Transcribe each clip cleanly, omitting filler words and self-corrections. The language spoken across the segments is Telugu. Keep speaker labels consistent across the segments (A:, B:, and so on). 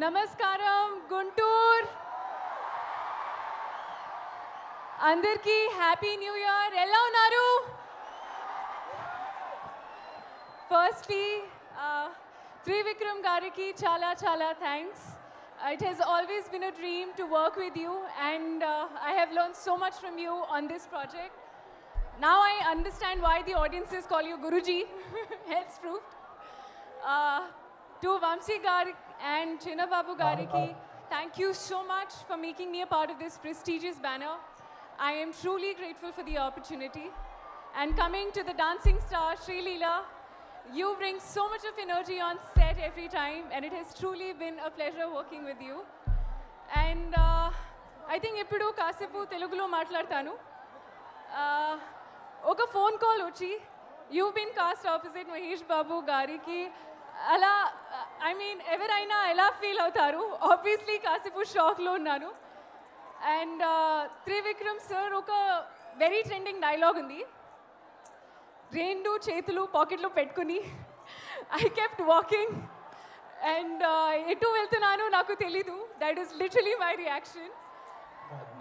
A: నమస్కారం గుంటూర్ అందరికీ హ్యాపీ న్యూ ఇయర్. ఎలా ఉన్నారు? ఫస్ట్లీ త్రివిక్రమ్ గారికి చాలా చాలా thanks. It has always been a dream to work with you and I have learned so much from you on this project. Now I understand why the audiences call you Guruji. Hence proved. To Vamsi Gari and Chinna Babu Gariki, thank you so much for making me a part of this prestigious banner. I am truly grateful for the opportunity. And coming to the dancing star, Sri Leela, you bring so much of energy on set every time and it has truly been a pleasure working with you. And I think ippudu kasepu Telugulo maatladtanu. Oka phone call vachi, you've been cast opposite Mahesh Babu Gariki. అలా ఐ మీన్ ఎవరైనా ఎలా ఫీల్ అవుతారు? ఆబ్వియస్లీ కాసేపు షాక్లో ఉన్నాను. అండ్ త్రివిక్రమ్ సార్ ఒక వెరీ ట్రెండింగ్ డైలాగ్ ఉంది, రెండు చేతులు పాకెట్లో పెట్టుకుని ఐ కెప్ట్ వాకింగ్ అండ్ ఎటు వెళ్తున్నాను నాకు తెలీదు. That is literally my reaction.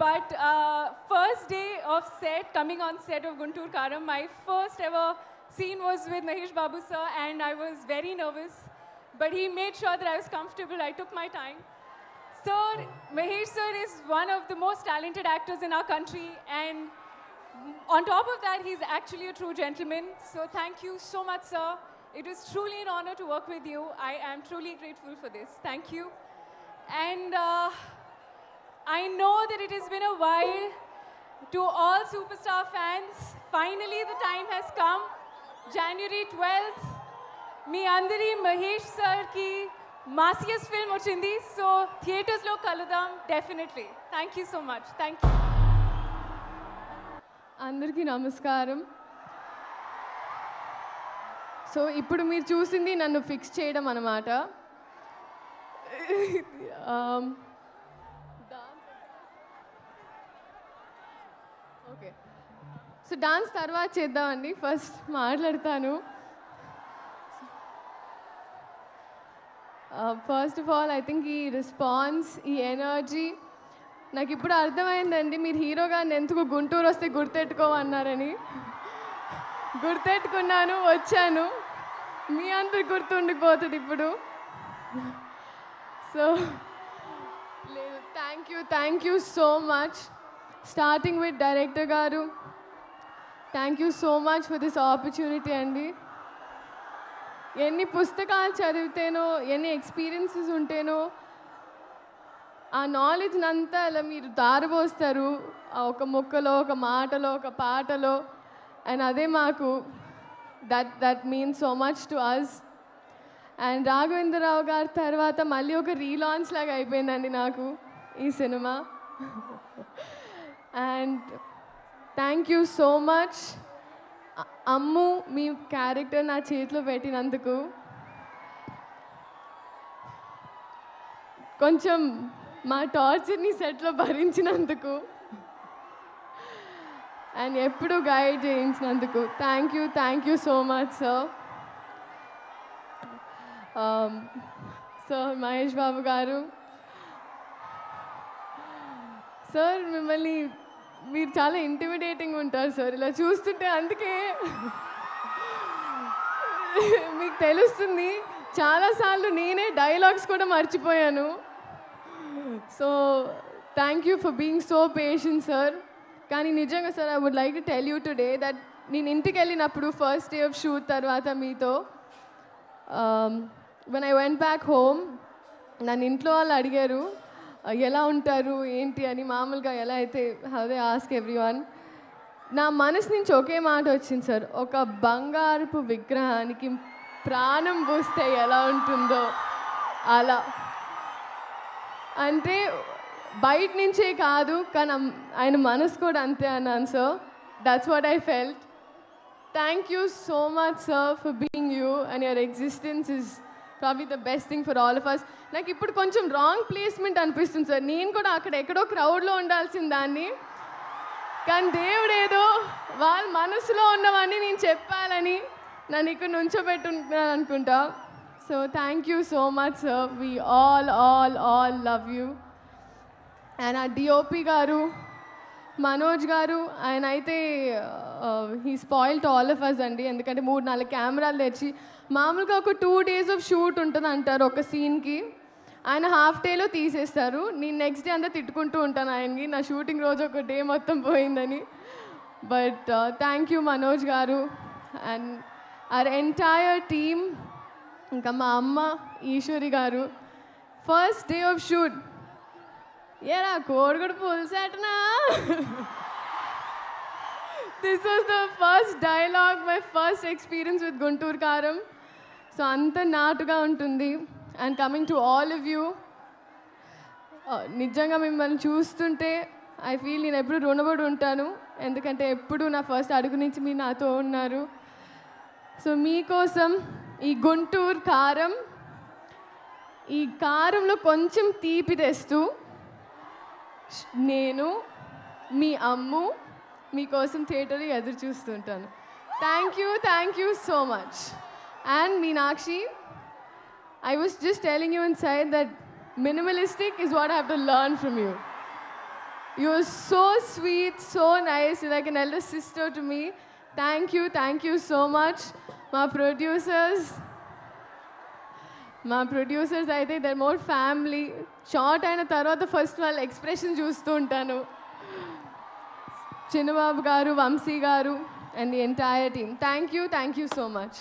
A: But first day of set, coming on set of Guntur Kaaram, my first ever scene was with Mahesh Babu sir and I was very nervous, but he made sure that I was comfortable. I took my time. Sir, Mahesh sir is one of the most talented actors in our country and on top of that he's actually a true gentleman. So thank you so much sir. It was truly an honor to work with you. I am truly grateful for this. Thank you. And I know that it has been a while. To all superstar fans, finally the time has come. January 12th, మీ అందరి మహేష్ సార్కి మాసియస్ ఫిల్మ్ వచ్చింది. సో థియేటర్స్లో కలుద్దాం definitely. Thank you so much. Thank you.
B: అందరికీ నమస్కారం. సో ఇప్పుడు మీరు చూసింది నన్ను ఫిక్స్ చేయడం అన్నమాట. ఓకే, సో డాన్స్ తర్వాత చేద్దామండి. ఫస్ట్ మాట్లాడతాను. First of all I think ఈ రెస్పాన్స్, ఈ ఎనర్జీ నాకు ఇప్పుడు అర్థమైందండి. మీరు హీరో గారిని ఎందుకు గుంటూరు వస్తే గుర్తెట్టుకోమన్నారని. గుర్తెట్టుకున్నాను, వచ్చాను. మీ అందరు గుర్తుండిపోతుంది ఇప్పుడు. సో లేదు, thank you so much. Starting with director గారు, thank you so much for this opportunity అండి. ఎన్ని పుస్తకాలు చదివితేనో, ఎన్ని ఎక్స్పీరియన్సెస్ ఉంటేనో ఆ నాలెడ్జ్ని అంతా అలా మీరు దారబోస్తారు ఒక ముక్కలో, ఒక మాటలో, ఒక పాటలో. అండ్ అదే మాకు that means so much to us. And Raghavendra Rao గారి తర్వాత మళ్ళీ ఒక రీలాంచ్ లాగా అయిపోయిందండి నాకు ఈ సినిమా. And thank you so much Ammu, మీ క్యారెక్టర్ నా చేతిలో పెట్టినందుకు. కొంచెం మా టార్చర్ని సెట్లో భరించినందుకు అండ్ ఎప్పుడు గైడ్ చేయించినందుకు thank you so much sir. Sir Mahesh Babu గారు, సార్ మిమ్మల్ని మీరు చాలా ఇంటిమిడేటింగ్ ఉంటారు సార్. ఇలా చూస్తుంటే అందుకే మీకు తెలుస్తుంది. చాలాసార్లు నేనే డైలాగ్స్ కూడా మర్చిపోయాను. So thank you for being so patient sir. కానీ నిజంగా sir, I would like to tell you today that నేను ఇంటికి వెళ్ళినప్పుడు ఫస్ట్ డే ఆఫ్ షూట్ తర్వాత మీతో when I went back home, నన్ను ఇంట్లో వాళ్ళు అడిగారు ఎలా ఉంటారు ఏంటి అని. మామూలుగా ఎలా అయితే అదే ఆస్క్ ఎవ్రీవన్. నా మనసు నుంచి ఒకే మాట వచ్చింది సార్, ఒక బంగారపు విగ్రహానికి ప్రాణం పోస్తే ఎలా ఉంటుందో అలా. అంటే బయట నుంచే కాదు, కానీ ఆయన మనసు కూడా అంతే అన్నాను sir. That's what I felt. Thank you so much sir for being you and your existence is probably the best thing for all of us. నాకు ఇప్పుడు కొంచెం రాంగ్ ప్లేస్మెంట్ అనిపిస్తుంది సార్. నేను కూడా అక్కడ ఎక్కడో క్రౌడ్లో ఉండాల్సిన దాన్ని, కానీ దేవుడు ఏదో వాళ్ళ మనసులో ఉన్నవన్నీ నేను చెప్పాలని నన్ను ఇక్కడ నుంచోబెట్టుకుంటున్నాను అనుకుంటా. So thank you so much, sir. We all love you. And our DOP garu, Manoj garu, and అయితే he spoiled all of us అండి. ఎందుకంటే 3-4 కెమెరాలు తెచ్చి మామూలుగా ఒక 2 days ఆఫ్ షూట్ ఉంటుంది అంటారు ఒక సీన్కి. ఆయన హాఫ్ డేలో తీసేస్తారు. నేను నెక్స్ట్ డే అంతా తిట్టుకుంటూ ఉంటాను ఆయనకి, నా షూటింగ్ రోజు ఒక డే మొత్తం పోయిందని. బట్ థ్యాంక్ యూ మనోజ్ గారు అండ్ అవర్ ఎంటైర్ టీమ్. ఇంకా మా అమ్మ ఈశ్వరి గారు, ఫస్ట్ డే ఆఫ్ షూట్ ఏరా కోడిగుడు పులిసేటనా. This was the first dialogue, my first experience with Guntur Karam. So అంత నాటుగా ఉంటుంది. And coming to all of you, నిజంగా మిమ్మల్ని చూస్తుంటే ఐ ఫీల్ నేను ఎప్పుడు రుణపడి ఉంటాను. ఎందుకంటే ఎప్పుడు నా ఫస్ట్ అడుగు నుంచి మీరు నాతో ఉన్నారు. సో మీకోసం ఈ గుంటూరు కారం, ఈ కారంలో కొంచెం తీపి తెస్తూ నేను మీ అమ్ము మీకోసం థియేటర్లో ఎదురు చూస్తుంటాను. Thank you so much. And Meenakshi, I was just telling you inside that minimalistic is what I have to learn from you. You are so sweet, so nice, you're like an elder sister to me. Thank you so much. My producers అయితే they're more family. Short అయిన తర్వాత ఫస్ట్ వాళ్ళ ఎక్స్ప్రెషన్ చూస్తూ ఉంటాను. చిన్నబాబు గారు, వంశీ గారు and the entire team. Thank you so much.